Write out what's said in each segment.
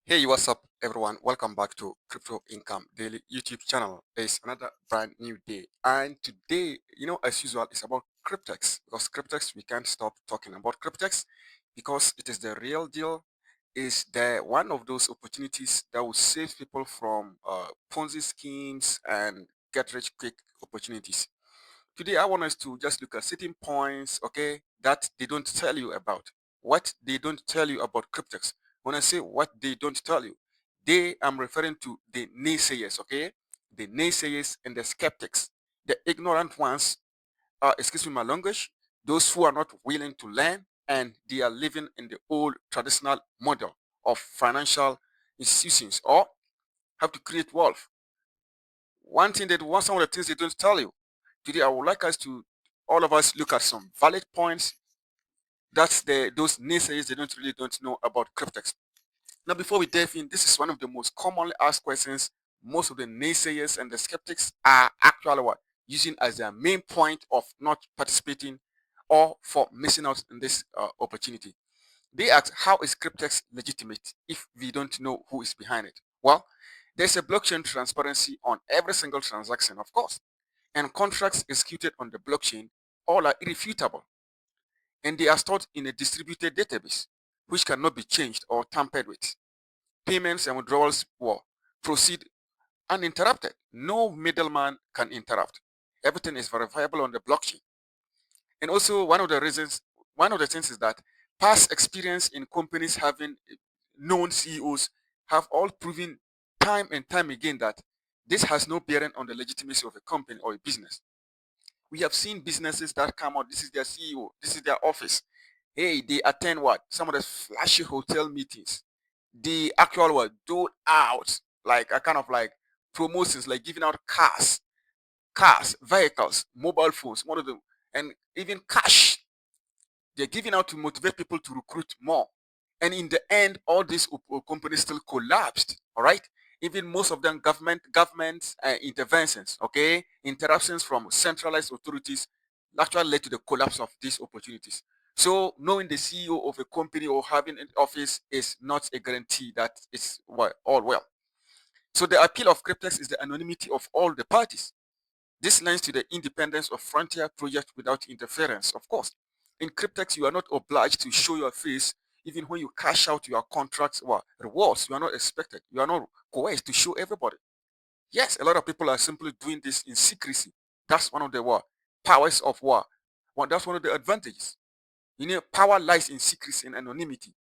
Hey, what's up, everyone? Welcome back to Crypto Income Daily YouTube channel. It's another brand new day, and today, as usual, it's about Cryptex because Cryptex we can't stop talking about Cryptex because it is the real deal. Is the one of those opportunities that will save people from Ponzi schemes and get rich quick opportunities. Today, I want us to just look at certain points, okay, that they don't tell you about. What they don't tell you about Cryptex. When I say what they don't tell you, I'm referring to the naysayers, okay? The naysayers and the skeptics, the ignorant ones, excuse me, my language, those who are not willing to learn and they are living in the old traditional model of financial institutions or have to create wealth. Some of the things they don't tell you. Today, I would like us to, all of us, look at some valid points. That's those naysayers they don't know about Cryptex. Now, before we dive in, this is one of the most commonly asked questions. Most of the naysayers and the skeptics are actually what using as their main point of not participating or for missing out in this opportunity. They ask, how is Cryptex legitimate if we don't know who is behind it? Well, there's a blockchain transparency on every single transaction, of course, and contracts executed on the blockchain all are irrefutable, and they are stored in a distributed database, which cannot be changed or tampered with. Payments and withdrawals will proceed uninterrupted. No middleman can interrupt. Everything is verifiable on the blockchain. And also, one of the things is that past experience in companies having known CEOs have all proven time and time again that this has no bearing on the legitimacy of a company or a business. We have seen businesses that come out, this is their CEO, this is their office. Hey, they attend what? Some of the flashy hotel meetings. The actual what? Dole out like a kind of like promotions, like giving out cars, vehicles, mobile phones, one of them, and even cash. They're giving out to motivate people to recruit more. And in the end, all these companies still collapsed. All right. Even most of them government interventions, okay, interruptions from centralized authorities actually led to the collapse of these opportunities. So knowing the CEO of a company or having an office is not a guarantee that it's all well. So the appeal of Cryptex is the anonymity of all the parties. This lends to the independence of frontier project without interference, of course. In Cryptex, you are not obliged to show your face even when you cash out your contracts or rewards. You are not expected. You are not coerced to show everybody. Yes, a lot of people are simply doing this in secrecy. That's one of the powers of war. Well, that's one of the advantages. Power lies in secrecy and anonymity.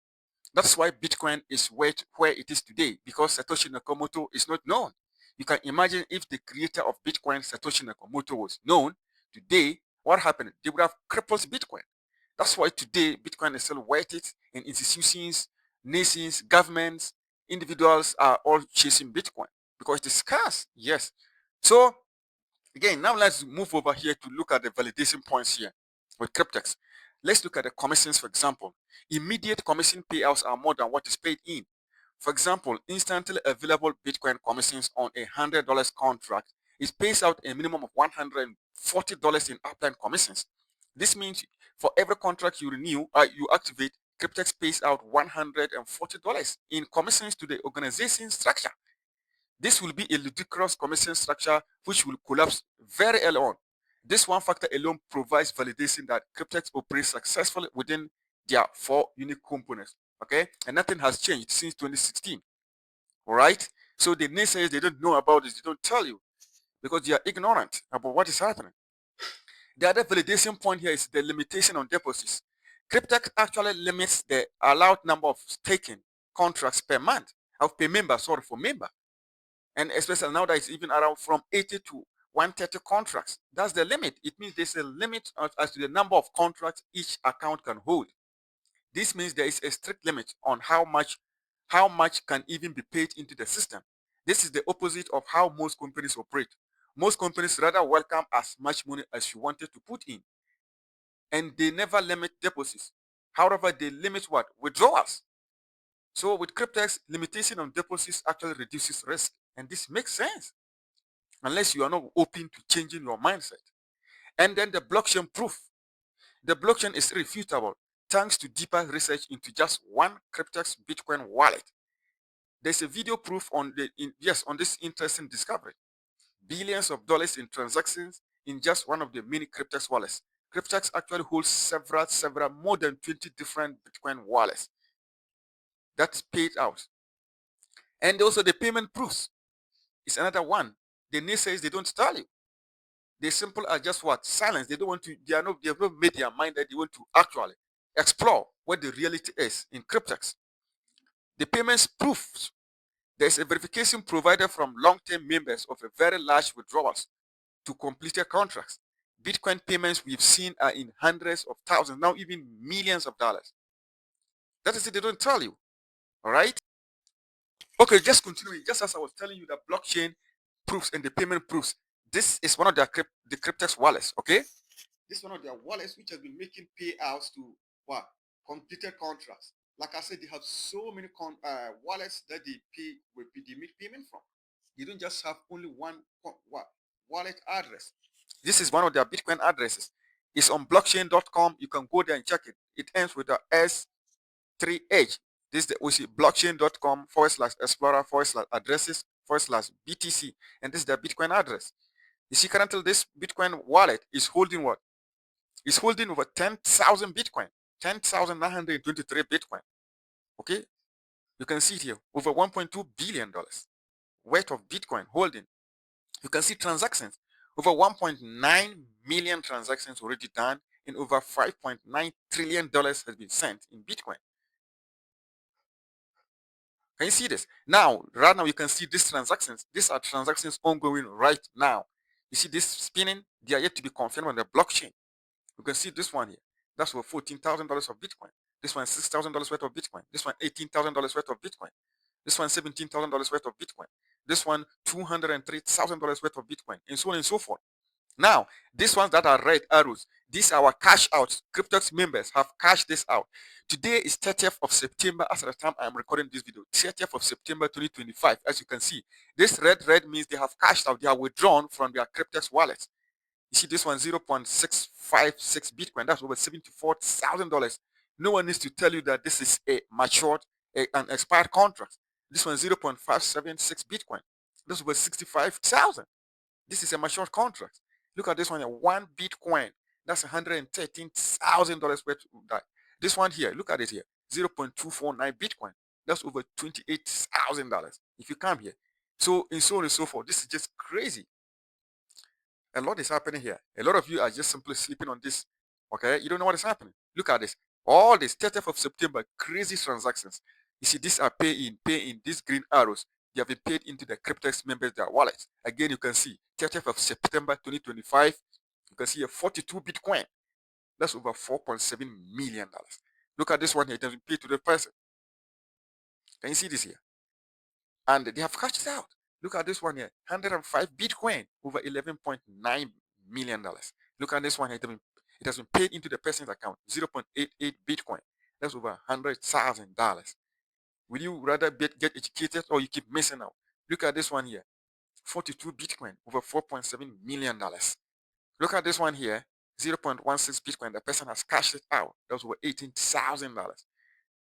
That's why Bitcoin is where it is today, because Satoshi Nakamoto is not known. You can imagine if the creator of Bitcoin, Satoshi Nakamoto, was known today, what happened? They would have crippled Bitcoin. That's why today Bitcoin is still worth it, and institutions, nations, governments, individuals are all chasing Bitcoin because it is scarce. Yes. So again, now let's move over here to look at the validation points here with Cryptex. Let's look at the commissions, for example. Immediate commission payouts are more than what is paid in. For example, instantly available Bitcoin commissions on $100 contract, it pays out a minimum of $140 in uptime commissions. This means for every contract you renew, you activate, Cryptex pays out $140 in commissions to the organization structure. This will be a ludicrous commission structure which will collapse very early on. This one factor alone provides validation that Cryptex operates successfully within their four unique components. Okay, and nothing has changed since 2016. All right, so the naysayers they don't know about this, they don't tell you because they are ignorant about what is happening. The other validation point here is the limitation on deposits. Cryptex actually limits the allowed number of staking contracts per month, of per member, sorry, for member. And especially now that it's even around from 80 to 130 contracts. That's the limit. It means there's a limit as to the number of contracts each account can hold. This means there is a strict limit on how much can even be paid into the system. This is the opposite of how most companies operate. Most companies rather welcome as much money as you wanted to put in, and they never limit deposits. However, they limit what? Withdrawals. So with Cryptex, limitation on deposits actually reduces risk, and this makes sense unless you are not open to changing your mindset. And then the blockchain proof. The blockchain is irrefutable thanks to deeper research into just one Cryptex Bitcoin wallet. There's a video proof on on this interesting discovery. Billions of dollars in transactions in just one of the mini Cryptex wallets. Cryptex actually holds several, more than 20 different Bitcoin wallets that's paid out. And also the payment proofs is another one. The naysayers, they don't tell you. They simple are just what? Silence. They don't want to, they have not made their mind that they want to actually explore what the reality is in Cryptex. The payments proofs. There's a verification provided from long-term members of a very large withdrawals to completed contracts. Bitcoin payments we've seen are in hundreds of thousands, now even millions of dollars. That is it, they don't tell you. All right? Okay, just continuing. Just as I was telling you, the blockchain proofs and the payment proofs. This is one of the Cryptex wallets, okay? This is one of their wallets which has been making payouts to what? Completed contracts. Like I said, they have so many wallets that they make payment from. They don't just have only one wallet address. This is one of their Bitcoin addresses. It's on blockchain.com. You can go there and check it. It ends with a S3H. This is we see blockchain.com /explorer /addresses /BTC. And this is their Bitcoin address. You see, currently this Bitcoin wallet is holding what? It's holding over 10,000 Bitcoin, 10,923 Bitcoin. Okay? You can see it here, over $1.2 billion worth of Bitcoin holding. You can see transactions, over 1.9 million transactions already done, and over $5.9 trillion has been sent in Bitcoin. Can you see this? Now, right now, you can see these transactions. These are transactions ongoing right now. You see this spinning? They are yet to be confirmed on the blockchain. You can see this one here. That's for $14,000 of Bitcoin. This one $6,000 worth of Bitcoin. This one $18,000 worth of Bitcoin. This one $17,000 worth of Bitcoin. This one $203,000 worth of Bitcoin, and so on and so forth. Now, these ones that are red arrows, these are our cash outs. Cryptex members have cashed this out. Today is 30th of September as at the time I am recording this video. 30th of September 2025. As you can see, this red means they have cashed out. They are withdrawn from their Cryptex wallets. You see this one, 0.656 Bitcoin. That's over $74,000. No one needs to tell you that this is a matured, an expired contract. This one, 0.576 Bitcoin. That's over 65,000. This is a matured contract. Look at this one here, 1 Bitcoin. That's $113,000 worth of that. This one here, look at it here, 0.249 Bitcoin. That's over $28,000 if you come here. So, and so on and so forth. This is just crazy. A lot is happening here. A lot of you are just simply sleeping on this. Okay, you don't know what is happening. Look at this. All this 30th of September, crazy transactions. You see, these are pay in these green arrows. They have been paid into the Cryptex members' their wallets. Again, you can see 30th of September 2025. You can see a 42 Bitcoin. That's over $4.7 million. Look at this one here. It has been paid to the person. Can you see this here? And they have cashed it out. Look at this one here, 105 Bitcoin, over $11.9 million. Look at this one here, it has been paid into the person's account, 0.88 Bitcoin. That's over $100,000. Will you rather get educated or you keep missing out? Look at this one here, 42 Bitcoin, over $4.7 million. Look at this one here, 0.16 Bitcoin. The person has cashed it out. That's over $18,000.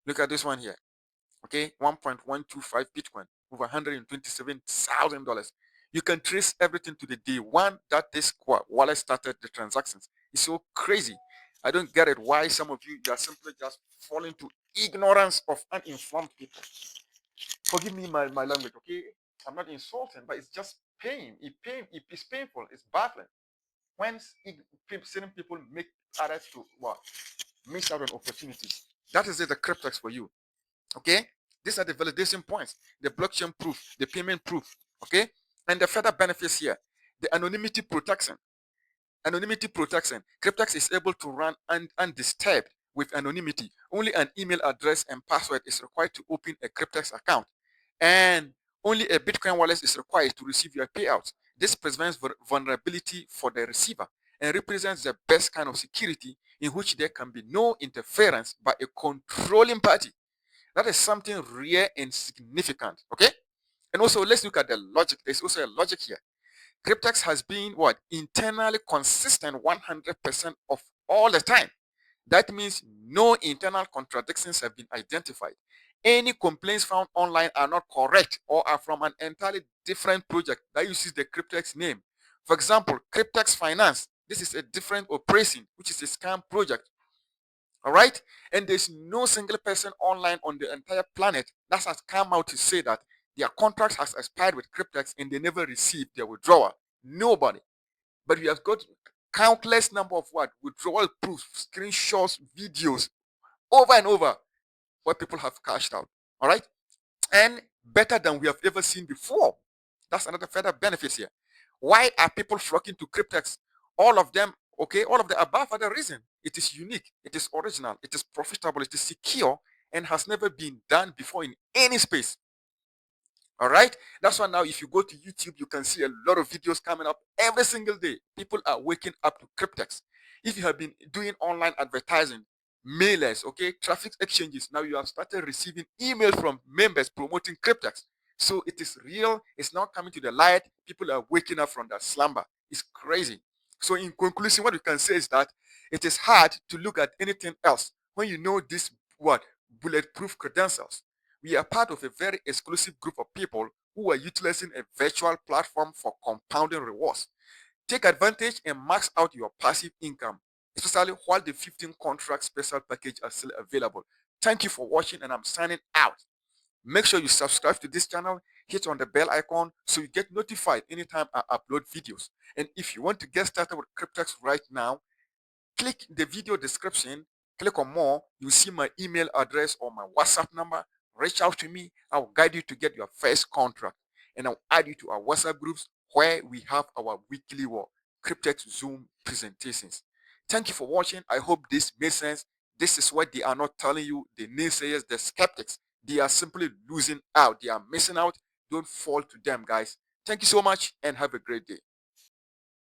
Look at this one here. Okay, 1.125 Bitcoin, over $127,000. You can trace everything to the day one that this wallet started the transactions. It's so crazy. I don't get it. Why some of you are simply just falling to ignorance of uninformed people. Forgive me my language, okay? I'm not insulting, but it's just pain. It's painful. It's baffling. When certain people make others to what? Miss out on opportunities. That is it, the Cryptex for you. Okay, these are the validation points, the blockchain proof, the payment proof. Okay, and the further benefits here, the anonymity protection. Anonymity protection. Cryptex is able to run undisturbed with anonymity. Only an email address and password is required to open a Cryptex account, and only a Bitcoin wallet is required to receive your payout. This prevents vulnerability for the receiver and represents the best kind of security in which there can be no interference by a controlling party. That is something rare and significant. Okay? And also, let's look at the logic. There's also a logic here. Cryptex has been what? Internally consistent 100% of all the time. That means no internal contradictions have been identified. Any complaints found online are not correct or are from an entirely different project that uses the Cryptex name. For example, Cryptex Finance. This is a different operation, which is a scam project. All right? And there's no single person online on the entire planet that has come out to say that their contract has expired with Cryptex and they never received their withdrawal. Nobody. But we have got countless number of what withdrawal proofs, screenshots, videos over and over where people have cashed out. All right? And better than we have ever seen before. That's another further benefit here. Why are people flocking to Cryptex? All of them, okay, all of the above are the reason. It is unique, it is original, it is profitable, it is secure, and has never been done before in any space. All right. That's why now, if you go to YouTube, you can see a lot of videos coming up every single day. People are waking up to Cryptex. If you have been doing online advertising, mailers, okay, traffic exchanges, now you have started receiving emails from members promoting Cryptex. So it is real. It's now coming to the light. People are waking up from that slumber. It's crazy. So in conclusion, what we can say is that it is hard to look at anything else when you know this what bulletproof credentials. We are part of a very exclusive group of people who are utilizing a virtual platform for compounding rewards. Take advantage and max out your passive income, especially while the 15 contract special package are still available. Thank you for watching, and I'm signing out. Make sure you subscribe to this channel, hit on the bell icon so you get notified anytime I upload videos. And if you want to get started with Cryptex right now, click the video description, click on more. You'll see my email address or my WhatsApp number. Reach out to me. I'll guide you to get your first contract. And I'll add you to our WhatsApp groups where we have our weekly Cryptex Zoom presentations. Thank you for watching. I hope this made sense. This is what they are not telling you, the naysayers, the skeptics. They are simply losing out. They are missing out. Don't fall to them, guys. Thank you so much and have a great day.